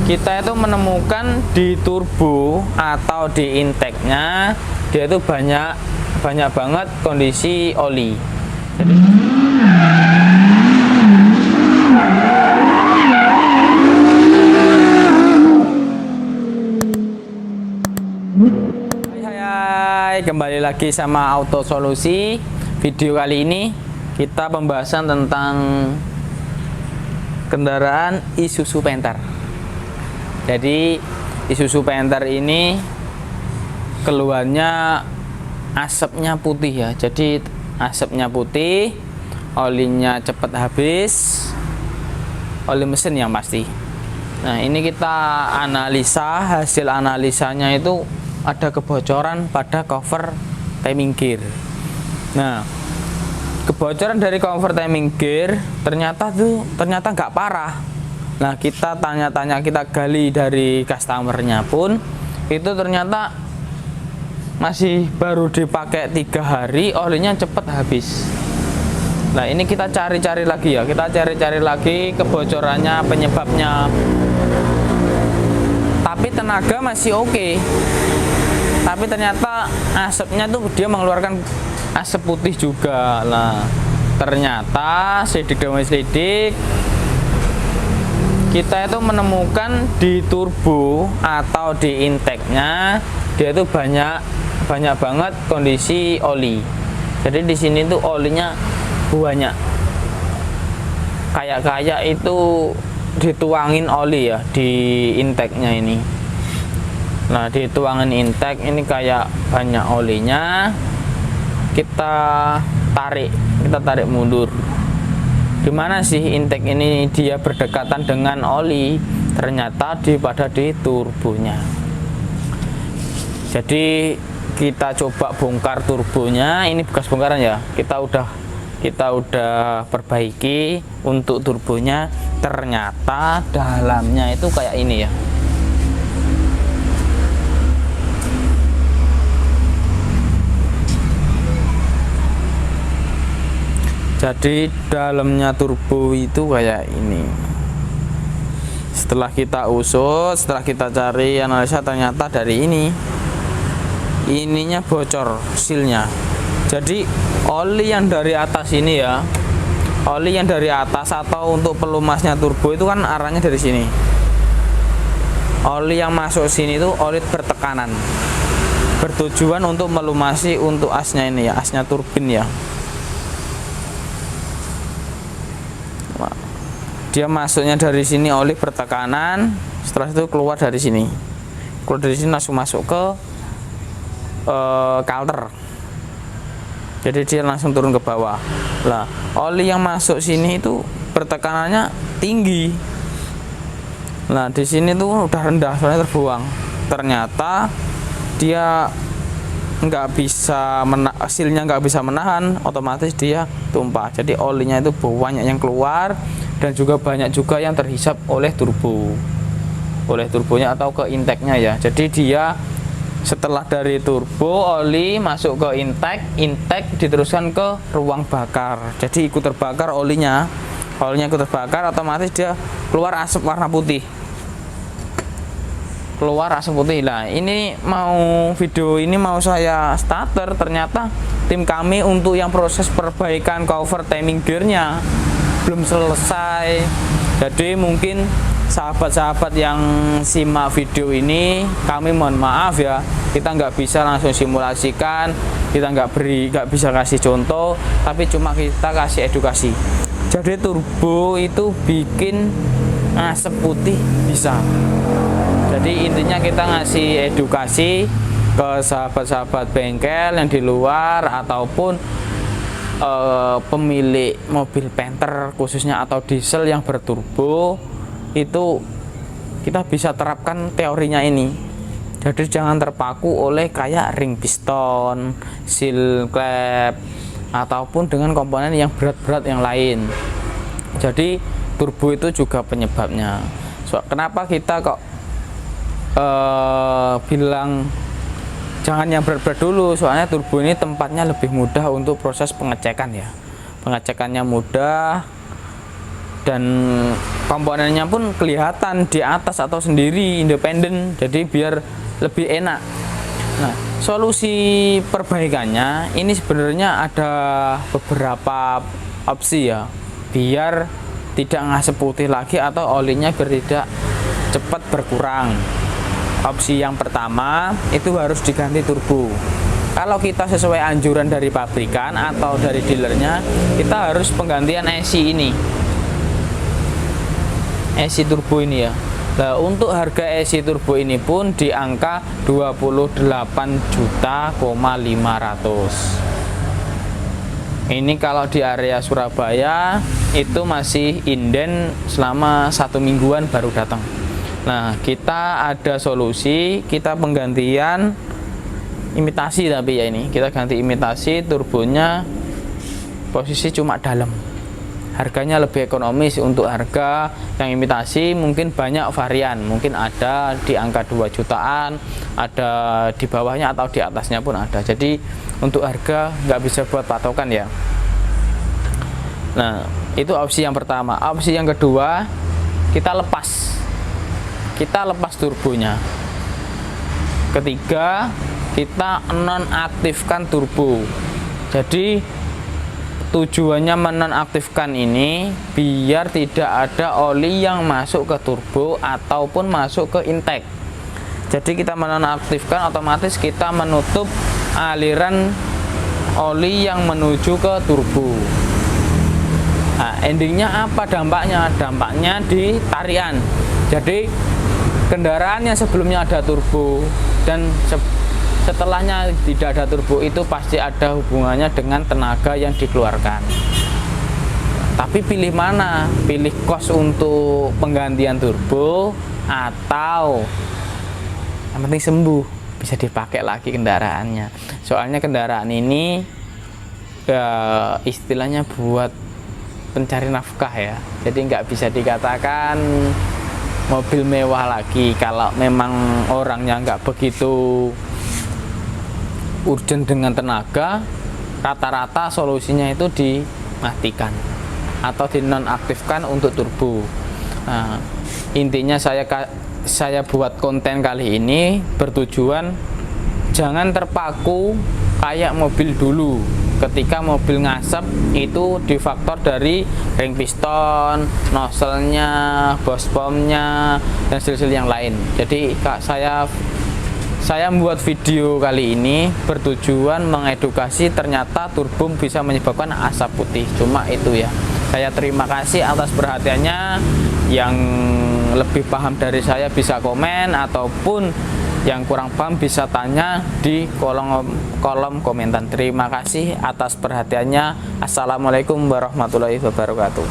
kita itu menemukan di turbo atau di intake-nya dia itu banyak banget kondisi oli. Jadi, hai, kembali lagi sama Auto Solusi. Video kali ini kita pembahasan tentang kendaraan Isuzu Panther. Jadi Isuzu Panther ini keluarnya asapnya putih ya. Jadi asapnya putih, olinya cepat habis, oli mesin yang pasti. Nah, ini kita analisa, hasil analisanya itu ada kebocoran pada cover timing gear. Nah, kebocoran dari cover timing gear ternyata nggak parah. Nah, kita tanya-tanya, kita gali dari customernya pun itu ternyata masih baru dipakai 3 hari olinya cepat habis. Nah, ini kita cari-cari lagi ya, kita cari-cari lagi kebocorannya, penyebabnya. Tapi tenaga masih oke. Tapi ternyata asapnya tuh dia mengeluarkan asap putih juga. Nah, ternyata selidik demi selidik kita itu menemukan di turbo atau di intake-nya dia itu banyak banget kondisi oli. Jadi di sini tuh olinya banyak. Kayak itu dituangin oli ya di intake-nya ini. Nah, dituangin intake ini kayak banyak olinya. Kita tarik mundur. Gimana sih intake ini dia berdekatan dengan oli? Ternyata pada di turbonya. Jadi kita coba bongkar turbonya. Ini bekas bongkaran ya. Kita udah perbaiki untuk turbonya. Ternyata dalamnya itu kayak ini ya. Jadi dalamnya turbo itu kayak ini. Setelah kita usut, setelah kita cari analisa, ternyata dari ininya bocor silnya. Jadi oli yang dari atas ini ya, oli yang dari atas atau untuk pelumasnya turbo itu kan arahnya dari sini. Oli yang masuk sini itu oli bertekanan, bertujuan untuk melumasi untuk asnya ini ya, asnya turbin ya. Dia masuknya dari sini oli bertekanan, setelah itu keluar dari sini langsung masuk ke kalter. Jadi dia langsung turun ke bawah. Lah, oli yang masuk sini itu bertekanannya tinggi. Nah, di sini tuh udah rendah soalnya terbuang. Ternyata dia hasilnya nggak bisa menahan, otomatis dia tumpah. Jadi olinya itu banyak yang keluar dan juga banyak juga yang terhisap oleh turbonya atau ke intake-nya ya. Jadi dia setelah dari turbo oli masuk ke intake diteruskan ke ruang bakar. Jadi ikut terbakar olinya ikut terbakar, otomatis dia keluar asap warna putih. Nah, ini video ini mau saya starter, ternyata tim kami untuk yang proses perbaikan cover timing gearnya belum selesai. Jadi mungkin sahabat-sahabat yang simak video ini, kami mohon maaf ya, kita nggak bisa langsung simulasikan, kita nggak bisa kasih contoh, tapi cuma kita kasih edukasi. Jadi turbo itu bikin asap putih bisa. Jadi intinya kita ngasih edukasi ke sahabat-sahabat bengkel yang di luar ataupun pemilik mobil Panther khususnya atau diesel yang berturbo, itu kita bisa terapkan teorinya ini. Jadi jangan terpaku oleh kayak ring piston, seal klep ataupun dengan komponen yang berat-berat yang lain. Jadi turbo itu juga penyebabnya. Kenapa kita kok bilang jangan yang berat-berat dulu? Soalnya turbo ini tempatnya lebih mudah untuk proses pengecekan ya. Pengecekannya mudah dan komponennya pun kelihatan di atas atau sendiri independen, jadi biar lebih enak. Nah, solusi perbaikannya ini sebenarnya ada beberapa opsi ya, biar tidak ngasep putih lagi atau olinya biar tidak cepat berkurang. Opsi yang pertama itu harus diganti turbo. Kalau kita sesuai anjuran dari pabrikan atau dari dealernya, kita harus penggantian ECI ini, ECI turbo ini ya. Nah, untuk harga ECI turbo ini pun di angka 28.500.000. Ini kalau di area Surabaya itu masih inden selama 1 mingguan baru datang. Nah, kita ada solusi, kita penggantian imitasi, tapi ya ini kita ganti imitasi, turbonya posisi cuma dalam. Harganya lebih ekonomis. Untuk harga yang imitasi mungkin banyak varian, mungkin ada di angka 2 jutaan, ada di bawahnya atau di atasnya pun ada. Jadi untuk harga nggak bisa buat patokan ya. Nah, itu opsi yang pertama. Opsi yang kedua, kita lepas turbonya. Ketiga, kita nonaktifkan turbo. Jadi tujuannya menonaktifkan ini biar tidak ada oli yang masuk ke turbo ataupun masuk ke intake. Jadi kita menonaktifkan, otomatis kita menutup aliran oli yang menuju ke turbo. Nah, endingnya apa dampaknya? Dampaknya di tarian. Jadi kendaraan yang sebelumnya ada turbo dan setelahnya tidak ada turbo itu pasti ada hubungannya dengan tenaga yang dikeluarkan. Tapi pilih mana? Pilih kos untuk penggantian turbo atau yang penting sembuh, bisa dipakai lagi kendaraannya. Soalnya kendaraan ini ya, istilahnya buat pencari nafkah ya. Jadi nggak bisa dikatakan mobil mewah lagi kalau memang orangnya nggak begitu urgent dengan tenaga. Rata-rata solusinya itu dimatikan atau dinonaktifkan untuk turbo. Nah, intinya saya buat konten kali ini bertujuan jangan terpaku kayak mobil dulu. Ketika mobil ngasep itu difaktor dari ring piston, nozzle-nya, bospomnya, dan sil-sil yang lain. Jadi saya membuat video kali ini bertujuan mengedukasi, ternyata turbo bisa menyebabkan asap putih. Cuma itu ya. Saya terima kasih atas perhatiannya. Yang lebih paham dari saya bisa komen, ataupun yang kurang paham bisa tanya di kolom komentar. Terima kasih atas perhatiannya. Assalamualaikum warahmatullahi wabarakatuh.